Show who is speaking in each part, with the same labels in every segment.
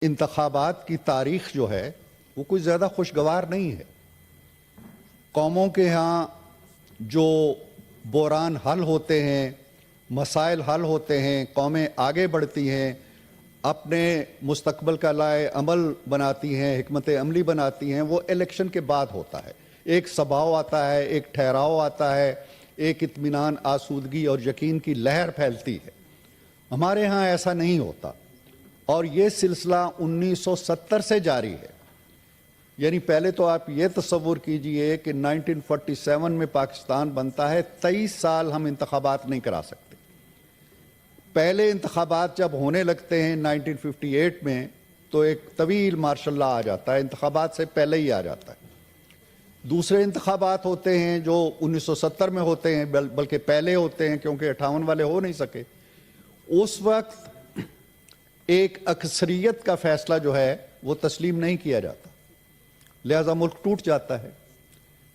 Speaker 1: انتخابات کی تاریخ جو ہے وہ کوئی زیادہ خوشگوار نہیں ہے۔ قوموں کے ہاں جو بحران حل ہوتے ہیں، مسائل حل ہوتے ہیں، قومیں آگے بڑھتی ہیں، اپنے مستقبل کا لائے عمل بناتی ہیں، حکمت عملی بناتی ہیں، وہ الیکشن کے بعد ہوتا ہے۔ ایک سباؤ آتا ہے، ایک ٹھہراؤ آتا ہے، ایک اطمینان، آسودگی اور یقین کی لہر پھیلتی ہے۔ ہمارے ہاں ایسا نہیں ہوتا، اور یہ سلسلہ 1970 سے جاری ہے۔ یعنی پہلے تو آپ یہ تصور کیجئے کہ 1947 میں پاکستان بنتا ہے، 23 سال ہم انتخابات نہیں کرا سکتے۔ پہلے انتخابات جب ہونے لگتے ہیں 1958 میں تو ایک طویل مارشل لا آ جاتا ہے، انتخابات سے پہلے ہی آ جاتا ہے۔ دوسرے انتخابات ہوتے ہیں جو 1970 میں ہوتے ہیں، بلکہ پہلے ہوتے ہیں کیونکہ 58 والے ہو نہیں سکے۔ اس وقت ایک اکثریت کا فیصلہ جو ہے وہ تسلیم نہیں کیا جاتا، لہذا ملک ٹوٹ جاتا ہے۔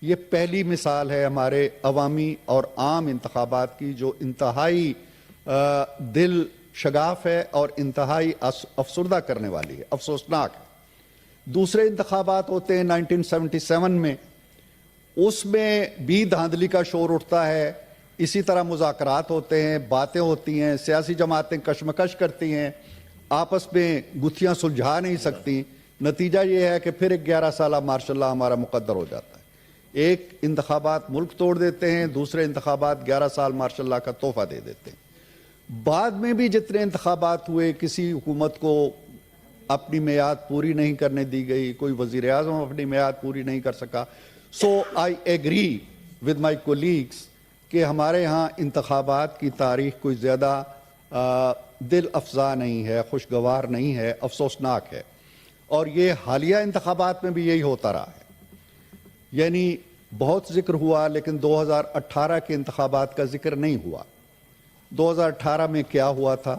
Speaker 1: یہ پہلی مثال ہے ہمارے عوامی اور عام انتخابات کی جو انتہائی دل شگاف ہے اور انتہائی افسردہ کرنے والی ہے، افسوسناک ہے۔ دوسرے انتخابات ہوتے ہیں 1977 میں، اس میں بھی دھاندلی کا شور اٹھتا ہے، اسی طرح مذاکرات ہوتے ہیں، باتیں ہوتی ہیں، سیاسی جماعتیں کشمکش کرتی ہیں، آپس میں گتھیاں سلجھا نہیں سکتی۔ نتیجہ یہ ہے کہ پھر ایک 11 سالہ مارشل لا ہمارا مقدر ہو جاتا ہے۔ ایک انتخابات ملک توڑ دیتے ہیں، دوسرے انتخابات 11 سال مارشل لا کا تحفہ دے دیتے ہیں۔ بعد میں بھی جتنے انتخابات ہوئے، کسی حکومت کو اپنی میعاد پوری نہیں کرنے دی گئی، کوئی وزیر اعظم اپنی میعاد پوری نہیں کر سکا۔ So I agree with my colleagues کہ ہمارے ہاں انتخابات کی تاریخ کوئی زیادہ دل افزا نہیں ہے، خوشگوار نہیں ہے، افسوسناک ہے، اور یہ حالیہ انتخابات میں بھی یہی ہوتا رہا ہے۔ یعنی بہت ذکر ہوا لیکن 2018 کے انتخابات کا ذکر نہیں ہوا۔ 2018 میں کیا ہوا تھا؟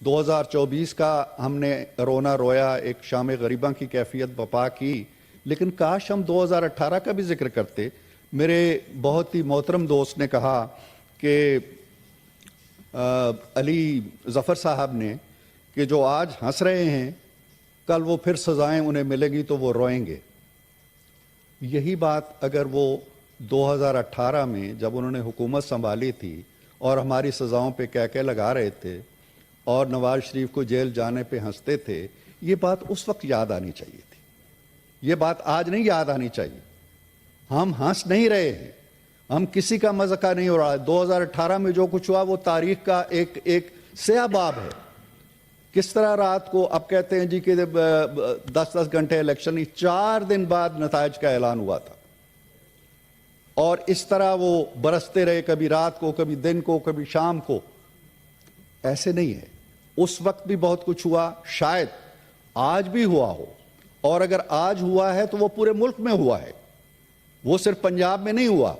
Speaker 1: 2024 کا ہم نے رونا رویا، ایک شام غریباں کی کیفیت بپا کی، لیکن کاش ہم 2018 کا بھی ذکر کرتے۔ میرے بہت ہی محترم دوست نے کہا کہ علی ظفر صاحب نے کہ جو آج ہنس رہے ہیں کل وہ پھر سزائیں انہیں ملے گی تو وہ روئیں گے۔ یہی بات اگر وہ 2018 میں جب انہوں نے حکومت سنبھالی تھی اور ہماری سزاؤں پہ کہہ لگا رہے تھے اور نواز شریف کو جیل جانے پہ ہنستے تھے، یہ بات اس وقت یاد آنی چاہیے تھی۔ یہ بات آج نہیں یاد آنی چاہیے۔ ہم ہنس نہیں رہے ہیں، ہم کسی کا مذاق نہیں ہو رہا۔ 2018 میں جو کچھ ہوا وہ تاریخ کا ایک سیاہ باب ہے۔ کس طرح رات کو اب کہتے ہیں جی کہ 10 گھنٹے الیکشن، 4 دن بعد نتائج کا اعلان ہوا تھا، اور اس طرح وہ برستے رہے، کبھی رات کو، کبھی دن کو، کبھی شام کو۔ ایسے نہیں ہے، اس وقت بھی بہت کچھ ہوا، شاید آج بھی ہوا ہو، اور اگر آج ہوا ہے تو وہ پورے ملک میں ہوا ہے، وہ صرف پنجاب میں نہیں ہوا،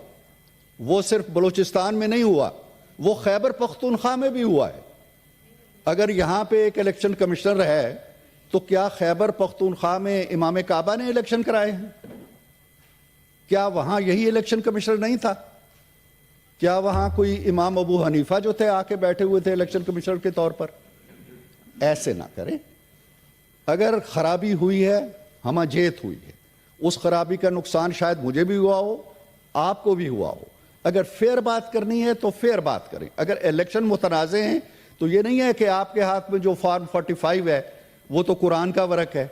Speaker 1: وہ صرف بلوچستان میں نہیں ہوا، وہ خیبر پختونخوا میں بھی ہوا ہے۔ اگر یہاں پہ ایک الیکشن کمشنر ہے تو کیا خیبر پختونخوا میں امام کعبہ نے الیکشن کرائے ہیں؟ کیا وہاں یہی الیکشن کمشنر نہیں تھا؟ کیا وہاں کوئی امام ابو حنیفہ جو تھے آ کے بیٹھے ہوئے تھے الیکشن کمشنر کے طور پر؟ ایسے نہ کریں۔ اگر خرابی ہوئی ہے، ہمہ جیت ہوئی ہے، اس خرابی کا نقصان شاید مجھے بھی ہوا ہو، آپ کو بھی ہوا ہو۔ اگر فیئر بات کرنی ہے تو فیئر بات کریں۔ اگر الیکشن متنازع ہیں تو یہ نہیں ہے کہ آپ کے ہاتھ میں جو فارم 45 ہے وہ تو قرآن کا ورق ہے،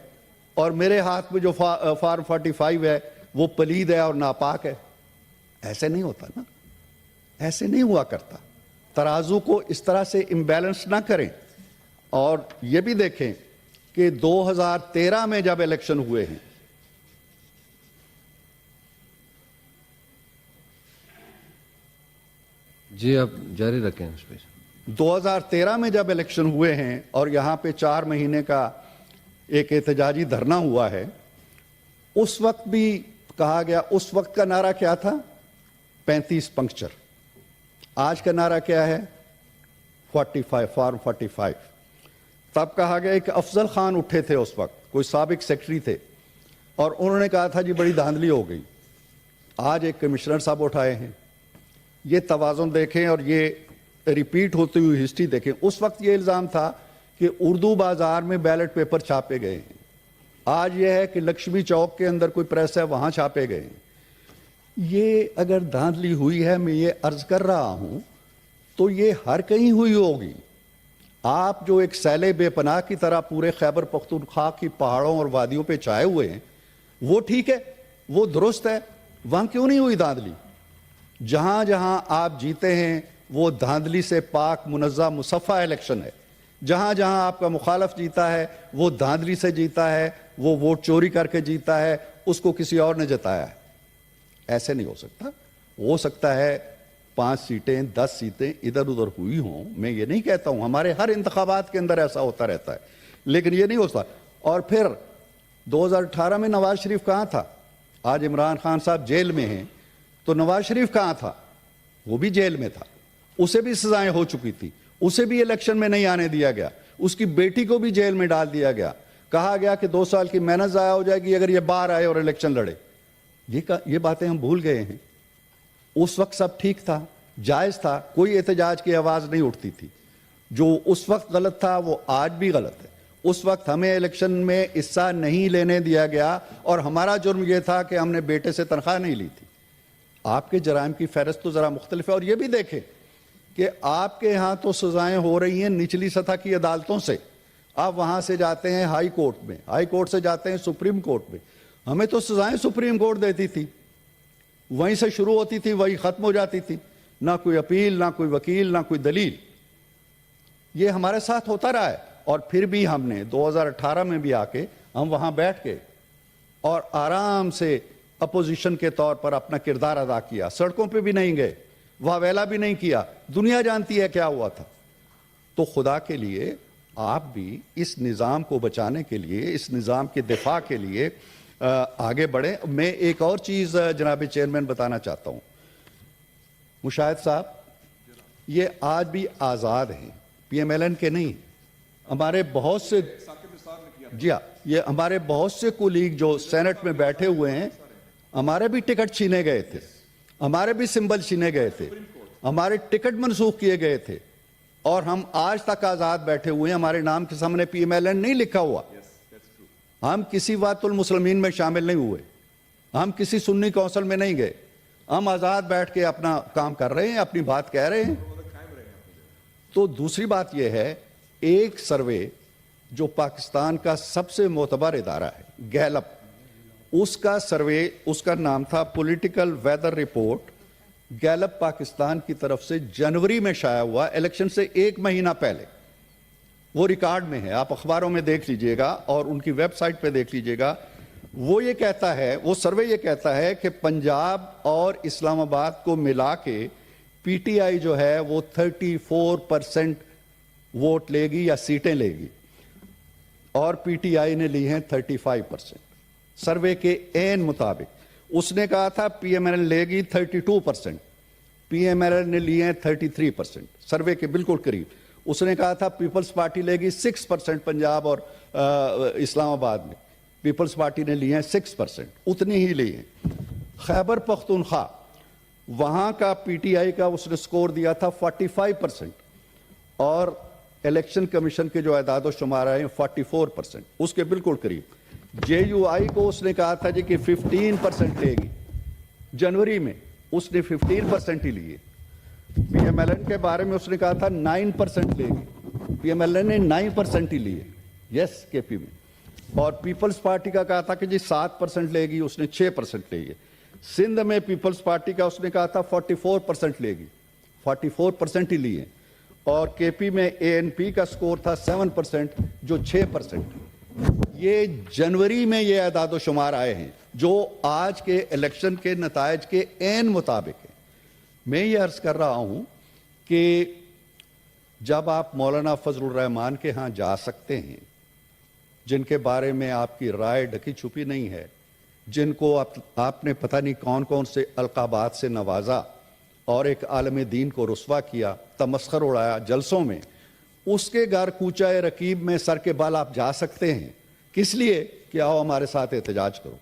Speaker 1: اور میرے ہاتھ میں جو فارم 45 ہے وہ پلید ہے اور ناپاک ہے۔ ایسے نہیں ہوتا نا، ایسے نہیں ہوا کرتا۔ ترازو کو اس طرح سے امبیلنس نہ کریں۔ اور یہ بھی دیکھیں کہ 2013 میں جب الیکشن ہوئے ہیں،
Speaker 2: جی آپ جاری رکھیں اس پہ۔
Speaker 1: 2013 میں جب الیکشن ہوئے ہیں اور یہاں پہ 4 مہینے کا ایک احتجاجی دھرنا ہوا ہے، اس وقت بھی کہا گیا، اس وقت کا نعرہ کیا تھا؟ 35 پنکچر۔ آج کا نعرہ کیا ہے؟ 45، فارم 45۔ تب کہا گیا کہ افضل خان اٹھے تھے اس وقت، کوئی سابق سیکرٹری تھے، اور انہوں نے کہا تھا جی بڑی دھاندلی ہو گئی۔ آج ایک کمشنر صاحب اٹھائے ہیں۔ یہ توازن دیکھیں اور یہ ریپیٹ ہوتی ہوئی ہسٹری دیکھیں۔ اس وقت یہ الزام تھا کہ اردو بازار میں بیلٹ پیپر چھاپے گئے ہیں، آج یہ ہے کہ لکشمی چوک کے اندر کوئی پریس ہے وہاں چھاپے گئے ہیں. یہ اگر دھاندلی ہوئی ہے، میں یہ عرض کر رہا ہوں، تو یہ ہر کہیں ہوئی ہوگی. آپ جو ایک سیلے بے پناہ کی طرح پورے خیبر پختونخوا کی پہاڑوں اور وادیوں پہ چھائے ہوئے ہیں، وہ ٹھیک ہے، وہ درست ہے. وہاں کیوں نہیں ہوئی دھاندلی؟ جہاں جہاں آپ جیتے ہیں وہ دھاندلی سے پاک منزہ مصفہ الیکشن ہے. جہاں جہاں آپ کا مخالف جیتا ہے وہ دھاندلی سے جیتا ہے، وہ ووٹ چوری کر کے جیتا ہے، اس کو کسی اور نے جتایا ہے. ایسے نہیں ہو سکتا. ہو سکتا ہے 5 سیٹیں 10 سیٹیں ادھر ادھر ہوئی ہوں، میں یہ نہیں کہتا ہوں، ہمارے ہر انتخابات کے اندر ایسا ہوتا رہتا ہے، لیکن یہ نہیں ہوتا. اور پھر 2018 میں نواز شریف کہاں تھا؟ آج عمران خان صاحب جیل میں ہیں، تو نواز شریف کہاں تھا؟ وہ بھی جیل میں تھا، اسے بھی سزائیں ہو چکی تھی، اسے بھی الیکشن میں نہیں آنے دیا گیا، اس کی بیٹی کو بھی جیل میں ڈال دیا گیا، کہا گیا کہ 2 سال کی محنت ضائع ہو جائے گی اگر یہ باہر آئے اور الیکشن لڑے. یہ باتیں ہم بھول گئے ہیں. اس وقت سب ٹھیک تھا، جائز تھا، کوئی احتجاج کی آواز نہیں اٹھتی تھی. جو اس وقت غلط تھا وہ آج بھی غلط ہے. اس وقت ہمیں الیکشن میں حصہ نہیں لینے دیا گیا اور ہمارا جرم یہ تھا کہ ہم نے بیٹے سے تنخواہ نہیں لی تھی. آپ کے جرائم کی فہرست تو ذرا مختلف ہے. اور یہ بھی دیکھیں کہ آپ کے ہاں تو سزائیں ہو رہی ہیں نچلی سطح کی عدالتوں سے، آپ وہاں سے جاتے ہیں ہائی کورٹ میں، ہائی کورٹ سے جاتے ہیں سپریم کورٹ میں. ہمیں تو سزائیں سپریم کورٹ دیتی تھی، وہیں سے شروع ہوتی تھی وہیں ختم ہو جاتی تھی، نہ کوئی اپیل، نہ کوئی وکیل، نہ کوئی دلیل. یہ ہمارے ساتھ ہوتا رہا ہے. اور پھر بھی ہم نے 2018 میں بھی آ کے ہم وہاں بیٹھ کے اور آرام سے اپوزیشن کے طور پر اپنا کردار ادا کیا. سڑکوں پہ بھی نہیں گئے، واویلا بھی نہیں کیا. دنیا جانتی ہے کیا ہوا تھا. تو خدا کے لیے آپ بھی اس نظام کو بچانے کے لیے، اس نظام کے دفاع کے لیے آگے بڑھیں. میں ایک اور چیز جناب چیئرمین بتانا چاہتا ہوں. مشاہد صاحب یہ آج بھی آزاد ہیں، پی ایم ایل این کے نہیں. ہمارے بہت سے جی ہاں، یہ ہمارے بہت سے کولیگ جو سینٹ میں بیٹھے ہوئے ہیں، ہمارے بھی ٹکٹ چھینے گئے تھے، ہمارے بھی سمبل چھینے گئے تھے، ہمارے ٹکٹ منسوخ کیے گئے تھے، اور ہم آج تک آزاد بیٹھے ہوئے ہیں. ہمارے نام کے سامنے پی ایم ایل این نہیں لکھا ہوا. ہم کسی وات المسلمین میں شامل نہیں ہوئے، ہم کسی سنی کونسل میں نہیں گئے. ہم آزاد بیٹھ کے اپنا کام کر رہے ہیں، اپنی بات کہہ رہے ہیں. تو دوسری بات یہ ہے، ایک سروے جو پاکستان کا سب سے معتبر ادارہ ہے، گیلپ، اس کا سروے، اس کا نام تھا political weather report. Gallup Pakistan کی طرف سے جنوری میں شائع ہوا، الیکشن سے 1 مہینہ پہلے. وہ ریکارڈ میں ہے، آپ اخباروں میں دیکھ لیجئے گا اور ان کی ویب سائٹ پہ دیکھ لیجئے گا. وہ یہ کہتا ہے، وہ سروے یہ کہتا ہے کہ پنجاب اور اسلام آباد کو ملا کے پی ٹی آئی جو ہے وہ 34% ووٹ لے گی یا سیٹیں لے گی، اور پی ٹی آئی نے لی ہیں 35%. سروے کے عین مطابق اس نے کہا تھا پی ایم ایل این لے گی 32%، پی ایم ایل این نے لی ہیں 33%، سروے کے بالکل قریب. اس نے کہا تھا پیپلز پارٹی لے گی 6% پنجاب اور اسلام آباد میں، پیپلز پارٹی نے لی ہیں 6%، اتنی ہی لی ہیں. خیبر پختونخوا، وہاں کا پی ٹی آئی کا اس نے سکور دیا تھا 45%، اور الیکشن کمیشن کے جو اعداد و شمار آئے ہیں 44%، اس کے بالکل قریب. جے یو آئی کو اس نے کہا تھا جی کہ 15% لے گی، جنوری میں اس نے 15% ہی لیے. پی ایم ایل این کے بارے میں اس نے کہا تھا 9% لے گی، پی ایم ایل این نے 9% ہی لیے، یس کے پی میں. اور پیپلز پارٹی کا کہا تھا کہ جی 7% لے گی، اس نے 6% لے گی. سندھ میں پیپلز پارٹی کا اس نے کہا تھا 44% لے گی، 44% ہی لیے. اور کے پی میں اے این پی کا سکور تھا 7% جو 6%. یہ جنوری میں یہ اعداد و شمار آئے ہیں جو آج کے الیکشن کے نتائج کے عین مطابق ہیں. میں یہ عرض کر رہا ہوں کہ جب آپ مولانا فضل الرحمان کے ہاں جا سکتے ہیں، جن کے بارے میں آپ کی رائے ڈھکی چھپی نہیں ہے، جن کو آپ نے پتہ نہیں کون کون سے القابات سے نوازا اور ایک عالم دین کو رسوا کیا، تمسخر اڑایا جلسوں میں، اس کے گھر کوچہ رکیب میں سر کے بال آپ جا سکتے ہیں. کس لیے؟ کہ آؤ ہمارے ساتھ احتجاج کرو.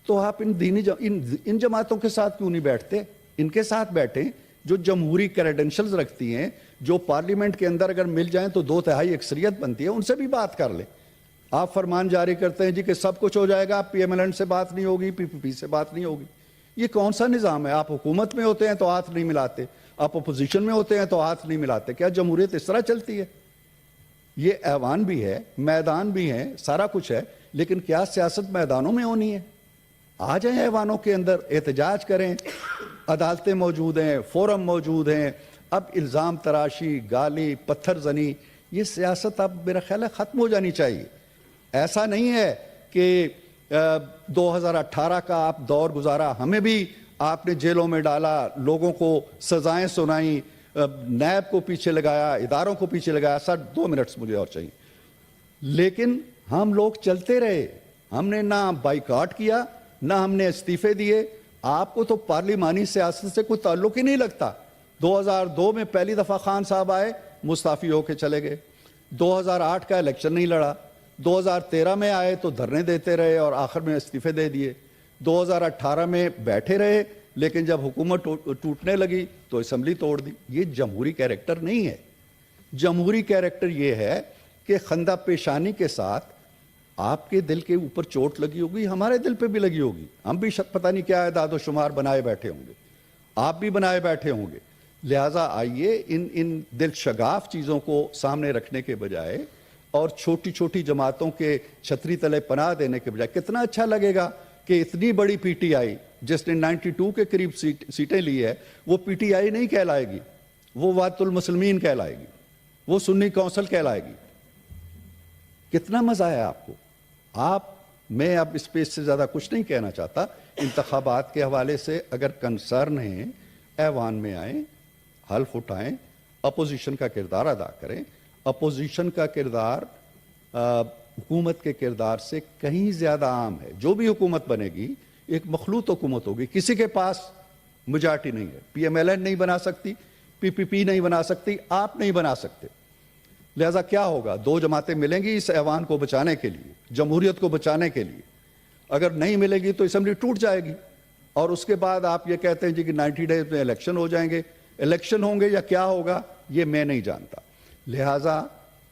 Speaker 1: تو آپ ان جماعتوں کے ساتھ کیوں نہیں بیٹھتے؟ ان کے ساتھ بیٹھیں جو جمہوری کریڈنشلز رکھتی ہیں، جو پارلیمنٹ کے اندر اگر مل جائیں تو 2/3 اکثریت بنتی ہے، ان سے بھی بات کر لیں. آپ فرمان جاری کرتے ہیں جی کہ سب کچھ ہو جائے گا، پی ایم ایل این سے بات نہیں ہوگی، پی پی پی سے بات نہیں ہوگی. یہ کون سا نظام ہے؟ آپ حکومت میں ہوتے ہیں تو ہاتھ نہیں ملاتے، آپ اپوزیشن میں ہوتے ہیں تو ہاتھ نہیں ملاتے. کیا جمہوریت اس طرح چلتی ہے؟ یہ ایوان بھی ہے، میدان بھی ہیں، سارا کچھ ہے، لیکن کیا سیاست میدانوں میں ہونی ہے؟ آ جائیں ایوانوں کے اندر، احتجاج کریں، عدالتیں موجود ہیں، فورم موجود ہیں. اب الزام تراشی، گالی، پتھر زنی، یہ سیاست اب میرا خیال ہے ختم ہو جانی چاہیے. ایسا نہیں ہے کہ 2018 کا آپ دور گزارا، ہمیں بھی آپ نے جیلوں میں ڈالا، لوگوں کو سزائیں سنائیں، نیب کو پیچھے لگایا، اداروں کو پیچھے لگایا. سر 2 منٹس مجھے اور چاہیے. لیکن ہم لوگ چلتے رہے، ہم نے نہ بائیکاٹ کیا، نہ ہم نے استعفے دیے. آپ کو تو پارلیمانی سیاست سے کوئی تعلق ہی نہیں لگتا. 2002 میں پہلی دفعہ خان صاحب آئے، مستعفی ہو کے چلے گئے. 2008 کا الیکشن نہیں لڑا. 2013 میں آئے تو دھرنے دیتے رہے اور آخر میں استعفے دے دیے. 2018 میں بیٹھے رہے، لیکن جب حکومت ٹوٹنے لگی تو اسمبلی توڑ دی. یہ جمہوری کیریکٹر نہیں ہے. جمہوری کیریکٹر یہ ہے کہ خندہ پیشانی کے ساتھ آپ کے دل کے اوپر چوٹ لگی ہوگی، ہمارے دل پہ بھی لگی ہوگی، ہم بھی پتہ نہیں کیا اعداد و شمار بنائے بیٹھے ہوں گے، آپ بھی بنائے بیٹھے ہوں گے. لہٰذا آئیے ان دل شگاف چیزوں کو سامنے رکھنے کے بجائے اور چھوٹی چھوٹی جماعتوں کے چھتری تلے پناہ دینے کے بجائے، کتنا اچھا لگے گا کہ اتنی بڑی پی ٹی آئی جس نے 92 کے قریب سیٹیں لی ہے، وہ پی ٹی آئی نہیں کہلائے گی، وہ وحدت المسلمین کہلائے گی، وہ سنی کونسل کہلائے گی. کتنا مزہ ہے آپ کو. میں اب اس پہ اس سے زیادہ کچھ نہیں کہنا چاہتا. انتخابات کے حوالے سے اگر کنسرن ہیں، ایوان میں آئیں، حلف اٹھائیں، اپوزیشن کا کردار ادا کریں. اپوزیشن کا کردار حکومت کے کردار سے کہیں زیادہ عام ہے. جو بھی حکومت بنے گی ایک مخلوط حکومت ہوگی، کسی کے پاس میجارٹی نہیں ہے. پی ایم ایل این نہیں بنا سکتی، پی پی پی نہیں بنا سکتی، آپ نہیں بنا سکتے. لہذا کیا ہوگا؟ 2 جماعتیں ملیں گی اس ایوان کو بچانے کے لیے، جمہوریت کو بچانے کے لیے. اگر نہیں ملے گی تو اسمبلی ٹوٹ جائے گی، اور اس کے بعد آپ یہ کہتے ہیں جی کہ 90 ڈیز میں الیکشن ہو جائیں گے. الیکشن ہوں گے یا کیا ہوگا یہ میں نہیں جانتا. لہذا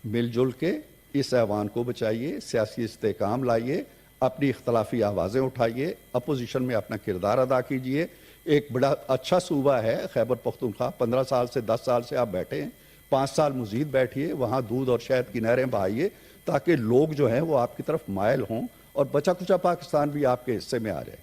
Speaker 1: مل جل کے اس ایوان کو بچائیے، سیاسی استحکام لائیے، اپنی اختلافی آوازیں اٹھائیے، اپوزیشن میں اپنا کردار ادا کیجیے. ایک بڑا اچھا صوبہ ہے خیبر پختونخوا، 15 سال سے 10 سال سے آپ بیٹھے ہیں، 5 سال مزید بیٹھیے، وہاں دودھ اور شہد کی نہریں بہائیے تاکہ لوگ جو ہیں وہ آپ کی طرف مائل ہوں اور بچا کچا پاکستان بھی آپ کے حصے میں آ جائے.